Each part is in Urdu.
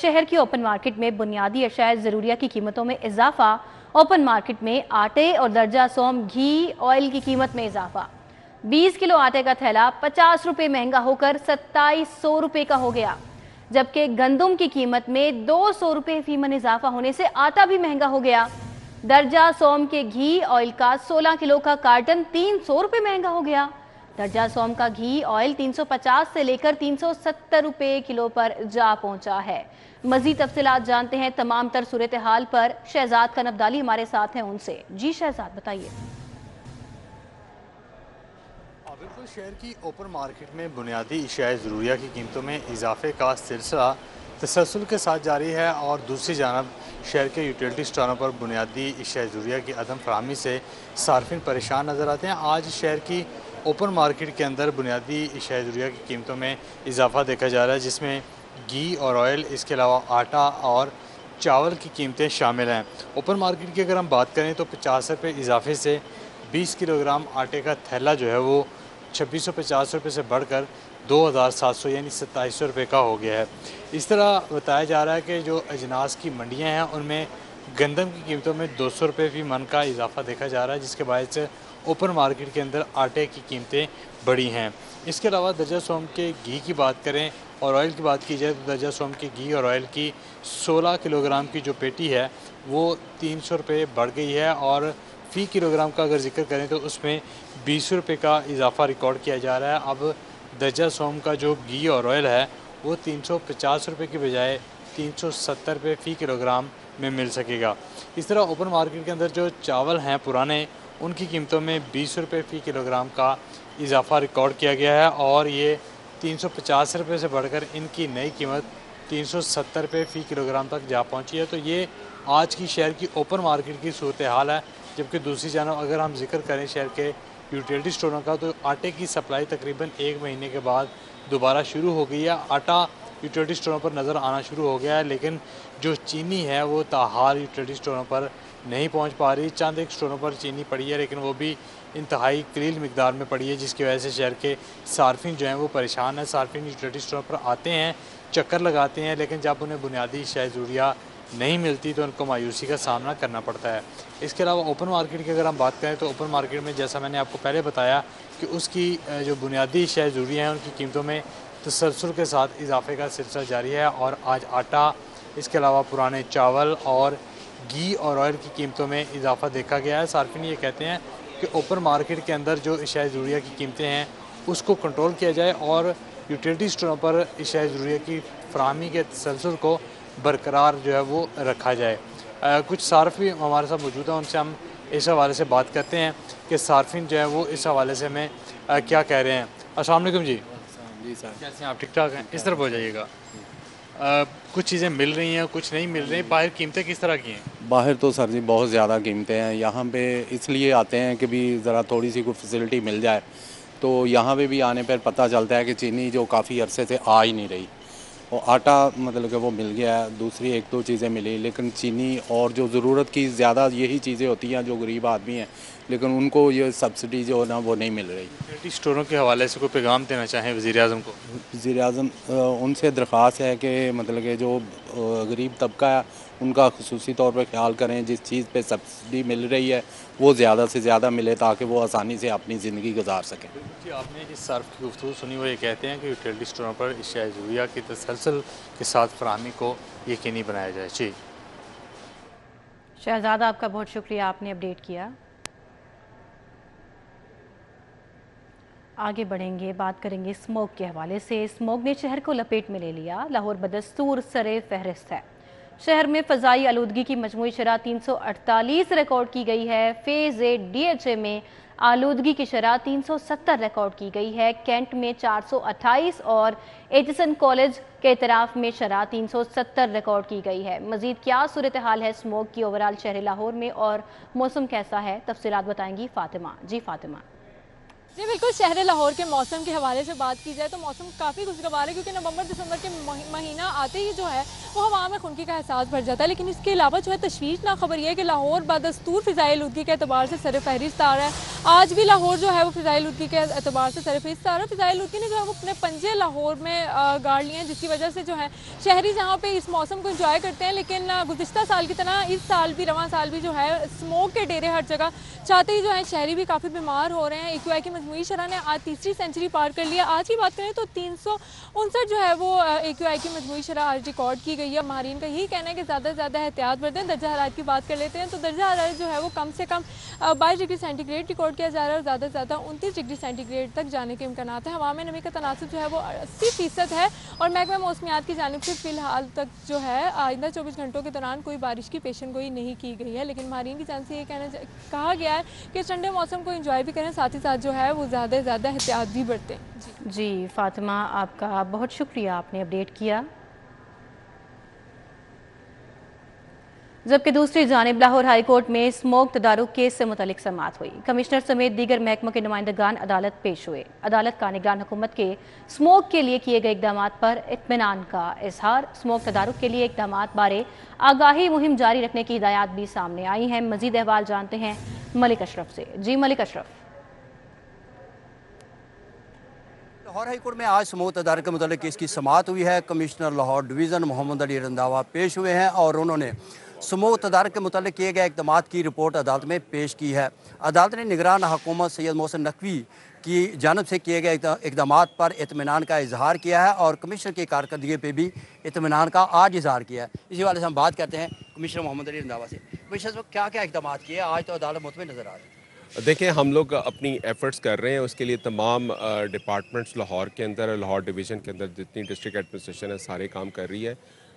شہر کی اوپن مارکیٹ میں بنیادی اشیاء ضروریہ کی قیمتوں میں اضافہ۔ اوپن مارکیٹ میں آٹے اور درجہ سوم گھی آئل کی قیمت میں اضافہ۔ 20 کلو آٹے کا تھیلا 50 روپے مہنگا ہو کر 2700 روپے کا ہو گیا، جبکہ گندم کی قیمت میں 200 روپے فی من اضافہ ہونے سے آٹا بھی مہنگا ہو گیا۔ درجہ سوم کے گھی آئل کا 16 کلو کا کارٹن 300 روپے مہنگا ہو گیا۔ درجہ سوم کا گھی آئل 350 سے لے کر 370 روپے کلو پر جا پہنچا ہے۔ مزید تفصیلات جانتے ہیں تمام تر صورتحال پر شہزاد کنبدالی ہمارے ساتھ ہیں ان سے۔ جی شہزاد بتائیے۔ بالکل، شہر کی اوپن مارکیٹ میں بنیادی اشیاء ضروریہ کی قیمتوں میں اضافے کا سلسلہ تسلسل کے ساتھ جاری ہے، اور دوسری جانب شہر کے یوٹیلٹی سٹوروں پر بنیادی اشیاء ضروریہ کی عدم فراہمی سے صارفین پریشان نظر آتے ہیں۔ آج شہر کی اوپن مارکیٹ کے اندر بنیادی اشیاء ضروریہ کی قیمتوں میں اضافہ دیکھا جا رہا ہے، جس میں گھی اور آئل، اس کے علاوہ آٹا اور چاول کی قیمتیں شامل ہیں۔ اوپن مارکیٹ کی اگر ہم بات کریں تو 50 روپے اضافے سے 20 کلو گرام آٹے کا تھیلا جو ہے وہ 2650 روپے سے بڑھ کر 2700 یعنی 2700 روپے کا ہو گیا ہے۔ اس طرح بتایا جا رہا ہے کہ جو اجناس کی منڈیاں ہیں ان میں گندم کی قیمتوں میں 200 روپے فی من کا اضافہ دیکھا جا رہا ہے، جس کے باعث اوپن مارکیٹ کے اندر آٹے کی قیمتیں بڑھی ہیں۔ اس کے علاوہ درجہ سوم کے گھی کی بات کریں اور آئل کی بات کی جائے تو درجہ سوم کے گھی اور آئل کی 16 کلو گرام کی جو پیٹی ہے وہ 300 روپے بڑھ گئی ہے، اور فی کلو گرام کا اگر ذکر کریں تو اس میں 20 روپے کا اضافہ ریکارڈ کیا جا رہا ہے۔ اب درجہ سوم کا جو گھی اور آئل ہے وہ 350 روپے کی بجائے 370 روپے فی کلو گرام میں مل سکے گا۔ اس طرح اوپن مارکیٹ کے اندر جو چاول ہیں پرانے، ان کی قیمتوں میں 20 روپے فی کلو گرام کا اضافہ ریکارڈ کیا گیا ہے، اور یہ 350 روپے سے بڑھ کر ان کی نئی قیمت 370 روپے فی کلو گرام تک جا پہنچی ہے۔ تو یہ آج کی شہر کی اوپن مارکیٹ کی صورتحال ہے۔ جبکہ دوسری جانب اگر ہم ذکر کریں شہر کے یوٹیلٹی سٹوروں کا تو آٹے کی سپلائی تقریباً 1 مہینے کے بعد دوبارہ شروع ہو گئی ہے۔ آٹا یوٹیلٹی سٹوروں پر نظر آنا شروع ہو گیا ہے، لیکن جو چینی ہے وہ تاحال یوٹیلٹی سٹوروں پر نہیں پہنچ پا رہی۔ چند ایک سٹوروں پر چینی پڑی ہے، لیکن وہ بھی انتہائی قلیل مقدار میں پڑی ہے، جس کی وجہ سے شہر کے صارفین جو ہیں وہ پریشان ہیں۔ صارفین یوٹیلٹی سٹوروں پر آتے ہیں، چکر لگاتے ہیں، لیکن جب انہیں بنیادی اشیاء ضروریہ نہیں ملتی تو ان کو مایوسی کا سامنا کرنا پڑتا ہے۔ اس کے علاوہ اوپن مارکیٹ کی اگر ہم بات کریں تو اوپن مارکیٹ میں جیسا میں نے آپ کو پہلے بتایا کہ اس کی جو بنیادی اشیاء ضروریہ ہیں ان کی قیمتوں میں تسلسل کے ساتھ اضافے کا سلسلہ جاری ہے، اور آج آٹا، اس کے علاوہ پرانے چاول اور گھی اور آئل کی قیمتوں میں اضافہ دیکھا گیا ہے۔ صارفین یہ کہتے ہیں کہ اوپن مارکیٹ کے اندر جو اشیاء ضروریہ کی قیمتیں ہیں اس کو کنٹرول کیا جائے، اور یوٹیلٹی سٹوروں پر اشیاء ضروریہ کی فراہمی کے تسلسل کو برقرار جو ہے وہ رکھا جائے۔ کچھ صارفین ہمارے ساتھ موجود ہیں، ان سے ہم اس حوالے سے بات کرتے ہیں کہ صارفین جو ہے وہ اس حوالے سے ہمیں کیا کہہ رہے ہیں۔ السلام علیکم جی۔ جی سر، کیسے ہیں آپ؟ ٹھیک ٹھاک ہیں؟ اس طرف ہو جائیے گا۔ کچھ چیزیں مل رہی ہیں، کچھ نہیں مل رہی، باہر قیمتیں کس طرح کی ہیں؟ باہر تو سر جی بہت زیادہ قیمتیں ہیں۔ یہاں پہ اس لیے آتے ہیں کہ بھی ذرا تھوڑی سی کوئی فیسلٹی مل جائے، تو یہاں پہ بھی آنے پر پتہ چلتا ہے کہ چینی جو کافی عرصے سے آ ہی نہیں رہی، اور آٹا مطلب کہ وہ مل گیا ہے، دوسری ایک دو چیزیں ملی، لیکن چینی اور جو ضرورت کی زیادہ یہی چیزیں ہوتی ہیں جو غریب آدمی ہیں، لیکن ان کو یہ سبسڈی جو ہے نا وہ نہیں مل رہی۔ یوٹیلٹی سٹوروں کے حوالے سے کوئی پیغام دینا چاہیں وزیر اعظم کو؟ وزیر اعظم ان سے درخواست ہے کہ مطلب کہ جو غریب طبقہ ہے ان کا خصوصی طور پہ خیال کریں، جس چیز پہ سبسڈی مل رہی ہے وہ زیادہ سے زیادہ ملے تاکہ وہ آسانی سے اپنی زندگی گزار سکیں۔ جی، آپ نے جس صارف کی گفتگو سنی وہ یہ کہتے ہیں کہ یوٹیلٹی سٹوروں پر اشیاء ضروریہ کی تسلسل کے ساتھ فراہمی کو یقینی بنایا جائے۔ جی شہزاد، آپ کا بہت شکریہ، آپ نے اپڈیٹ کیا۔ آگے بڑھیں گے، بات کریں گے سموگ کے حوالے سے۔ سموگ نے شہر کو لپیٹ میں لے لیا، لاہور بدستور سرے فہرست ہے۔ شہر میں فضائی آلودگی کی مجموعی شرح 348 ریکارڈ کی گئی ہے۔ Phase A D H A میں آلودگی کی شرح 370 ریکارڈ کی گئی ہے۔ کینٹ میں 428 اور ایچسن کالج کے اطراف میں شرح 370 ریکارڈ کی گئی ہے۔ مزید کیا صورتحال ہے سموگ کی اوورال شہر لاہور میں، اور موسم کیسا ہے؟ تفصیلات بتائیں گی فاطمہ۔ جی فاطمہ۔ جی بالکل، شہر لاہور کے موسم کے حوالے سے بات کی جائے تو موسم کافی خوشگوار ہے، کیونکہ نومبر دسمبر کے مہینہ آتے ہی جو ہے وہ ہوا میں خنکی کا احساس بڑھ جاتا ہے. لیکن اس کے علاوہ جو ہے تشویشناک خبر یہ ہے کہ لاہور بدستور فضائی آلودگی کے اعتبار سے سر فہرست آ رہا ہے. آج بھی لاہور جو ہے وہ فضائی آلودگی کے اعتبار سے سر فہرست آ رہا ہے. فضائی آلودگی نے جو ہے وہ اپنے پنجے لاہور میں گاڑ لیے ہیں، جس کی وجہ سے جو ہے شہری جہاں پہ اس موسم کو انجوائے کرتے ہیں، لیکن گزشتہ سال کی طرح اس سال بھی رواں سال بھی جو ہے اسموک کے ڈیرے ہر جگہ چاہتے ہی جو ہے شہری بھی کافی بیمار ہو رہے ہیں. AQI کی مجموعی شرح نے آج تیسری سینچری پار کر لیا. آج کی بات کریں تو 359 جو ہے وہ AQI کی مجموعی شرح آج ریکارڈ کی گئی ہے. ماہرین کا یہی کہنا ہے کہ زیادہ سے زیادہ احتیاط برتیں. درجہ حرارت کی بات کر لیتے ہیں تو درجہ حرارت جو ہے وہ کم سے کم 22 ڈگری سینٹی گریڈ ریکارڈ کیا جا رہا ہے، اور زیادہ سے زیادہ 29 ڈگری سینٹی گریڈ تک جانے کے امکانات ہیں. ہوا میں نمی کا تناسب جو ہے وہ 80% ہے، اور محکمہ موسمیات کی جانب سے فی الحال تک جو ہے آئندہ 24 گھنٹوں کے دوران کوئی بارش کی پیشن گوئی نہیں کی گئی ہے. لیکن ماہرین کی جانب سے یہ کہا گیا ہے کہ ٹھنڈے موسم کو انجوائے بھی کریں، ساتھ ہی ساتھ جو ہے وہ زیادہ سے زیادہ احتیاط بھی برتیں. جی فاطمہ، آپ کا بہت شکریہ، آپ نے اپڈیٹ کیا. جبکہ دوسری جانب لاہور ہائی کورٹ میں اسموک تدارک کیس سے متعلق سماعت ہوئی. کمشنر سمیت دیگر محکموں کے نمائندگان عدالت پیش ہوئے. عدالت کا نگران حکومت کے اسموک کے لیے کیے گئے اقدامات پر اطمینان کا اظہار. اسموک تدارک کے لیے اقدامات بارے آگاہی مہم جاری رکھنے کی ہدایات بھی سامنے آئی ہیں. مزید احوال جانتے ہیں ملک اشرف سے. جی ملک اشرف. لاہور ہائی کورٹ میں آج اسموک تدارک کے متعلق کیس کی سماعت ہوئی ہے. کمشنر لاہور ڈویژن محمد علی رنداوا پیش ہوئے ہیں اور انہوں نے اسموک تدارک کے متعلق کیے گئے اقدامات کی رپورٹ عدالت میں پیش کی ہے. عدالت نے نگران حکومت سید محسن نقوی کی جانب سے کیے گئے اقدامات پر اطمینان کا اظہار کیا ہے اور کمشنر کی کارکردگی پہ بھی اطمینان کا آج اظہار کیا ہے. اسی والے سے ہم بات کرتے ہیں کمشنر محمد علی رنداوا سے. کمشنر صاحب کیا کیا اقدامات کیے آج تو عدالت مطمئن نظر آ رہی ہے؟ دیکھیں، ہم لوگ اپنی ایفرٹس کر رہے ہیں. اس کے لیے تمام ڈپارٹمنٹس لاہور کے اندر، لاہور ڈویژن کے اندر جتنی ڈسٹرکٹ ایڈمنسٹریشن ہے سارے کام کر رہی ہے.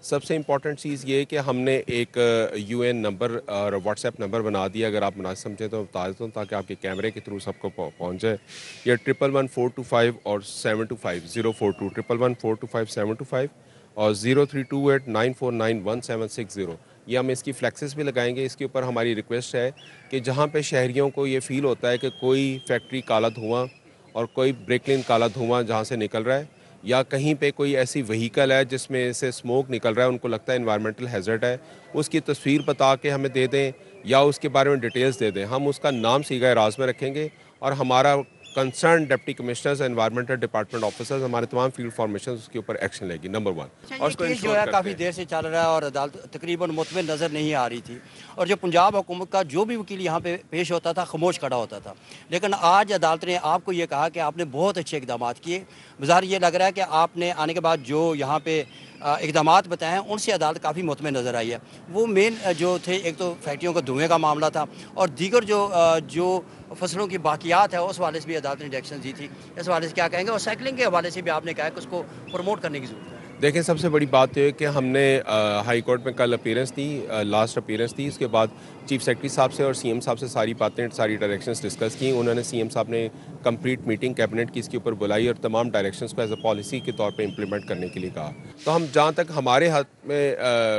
سب سے امپورٹنٹ چیز یہ ہے کہ ہم نے ایک UN نمبر اور واٹس ایپ نمبر بنا دیا. اگر آپ مناسب سمجھیں تو بتا دیتا ہوں تاکہ آپ کے کیمرے کے تھرو سب کو پہنچ جائے. یہ 111425 اور 725 042 111425 725 اور 03289491 یہ ہم اس کی فلیکسز بھی لگائیں گے. اس کے اوپر ہماری ریکویسٹ ہے کہ جہاں پہ شہریوں کو یہ فیل ہوتا ہے کہ کوئی فیکٹری کالا دھواں اور کوئی بریک لین کالا دھواں جہاں سے نکل رہا ہے، یا کہیں پہ کوئی ایسی وہیکل ہے جس میں سے اسموک نکل رہا ہے، ان کو لگتا ہے انوائرمنٹل ہیزرڈ ہے، اس کی تصویر بتا کے ہمیں دے دیں یا اس کے بارے میں ڈیٹیلز دے دیں. ہم اس کا نام صیغہ راز میں رکھیں گے اور ہمارا concern deputy commissioners environmental department officers ہمارے تمام فیلڈ فارمیشنز اس کے اوپر ایکشن لے گی. نمبر 1 اور اس کو جو ہے کافی دیر سے چل رہا ہے اور عدالت تقریباً مطمئن نظر نہیں آ رہی تھی، اور جو پنجاب حکومت کا جو بھی وکیل یہاں پہ پیش ہوتا تھا خاموش کھڑا ہوتا تھا. لیکن آج عدالت نے آپ کو یہ کہا کہ آپ نے بہت اچھے اقدامات کیے. بظاہر یہ لگ رہا ہے کہ آپ نے آنے کے بعد جو یہاں پہ اقدامات بتائے ہیں ان سے عدالت کافی مطمئن نظر آئی ہے. وہ مین جو تھے، ایک تو فیکٹریوں کا دھوئیں کا معاملہ تھا، اور دیگر جو فصلوں کی باقیات ہے اس حوالے سے بھی عدالت نے ڈائریکشن دی تھی. اس حوالے سے کیا کہیں گے؟ اور سائیکلنگ کے حوالے سے بھی آپ نے کہا کہ اس کو پروموٹ کرنے کی ضرورت ہے. دیکھیں، سب سے بڑی بات یہ ہے کہ ہم نے ہائی کورٹ میں کل اپیرنس دی، لاسٹ اپیرنس دی. اس کے بعد چیف سیکرٹری صاحب سے اور CM صاحب سے ساری باتیں، ساری ڈائریکشنز ڈسکس کی. انہوں نے CM صاحب نے کمپلیٹ میٹنگ کیبنٹ کی اس کے اوپر بلائی اور تمام ڈائریکشنز کو ایز اے پالیسی کے طور پہ امپلیمنٹ کرنے کے لیے کہا. تو ہم جہاں تک ہمارے ہاتھ میں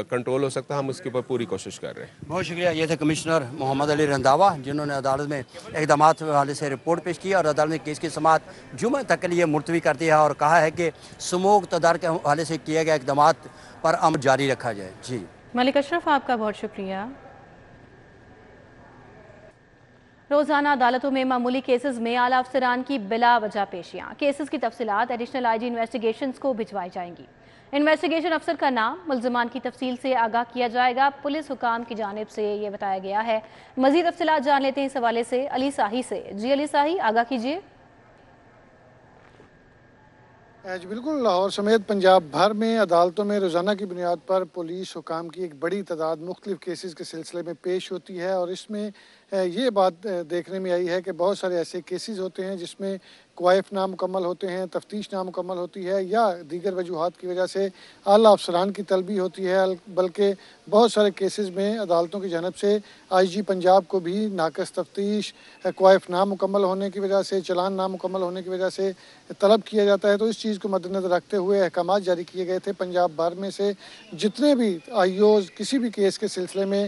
کنٹرول ہو سکتا ہے ہم اس کے اوپر پوری کوشش کر رہے ہیں. بہت شکریہ. یہ تھے کمشنر محمد علی رنداوا جنہوں نے عدالت میں اقدامات کے حوالے سے رپورٹ پیش کی، اور عدالت نے کیس کی سماعت جمعہ تک کے لیے ملتوی کر دیا اور کہا ہے کہ اسموک تدارک کے حوالے سے کیے گئے اقدامات پر عمل جاری رکھا جائے. جی ملک اشرف، آپ کا بہت شکریہ. روزانہ عدالتوں میں معمولی کیسز میں اعلیٰ افسران کی بلا وجہ پیشیاں. کیسز کی تفصیلات ایڈیشنل IG انویسٹیگیشنز کو بھجوائی جائیں گی. انویسٹیگیشن افسر کا نام، ملزمان کی تفصیل سے آگاہ کیا جائے گا. پولیس حکام کی جانب سے یہ بتایا گیا ہے. مزید تفصیلات جان لیتے ہیں اس حوالے سے علی ساہی سے. جی علی ساہی، آگاہ کیجیے. جی بالکل، لاہور سمیت پنجاب بھر میں عدالتوں میں روزانہ کی بنیاد پر پولیس حکام کی ایک بڑی تعداد مختلف کیسز کے سلسلے میں پیش ہوتی ہے، اور اس میں یہ بات دیکھنے میں آئی ہے کہ بہت سارے ایسے کیسز ہوتے ہیں جس میں کوائف نامکمل ہوتے ہیں، تفتیش نامکمل ہوتی ہے، یا دیگر وجوہات کی وجہ سے اعلیٰ افسران کی طلبی ہوتی ہے. بلکہ بہت سارے کیسز میں عدالتوں کی جانب سے IG پنجاب کو بھی ناقص تفتیش، کوائف نامکمل ہونے کی وجہ سے، چلان نامکمل ہونے کی وجہ سے طلب کیا جاتا ہے. تو اس چیز کو مد نظر رکھتے ہوئے احکامات جاری کیے گئے تھے. پنجاب بھر میں سے جتنے بھی IOs کسی بھی کیس کے سلسلے میں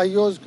IOs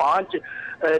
5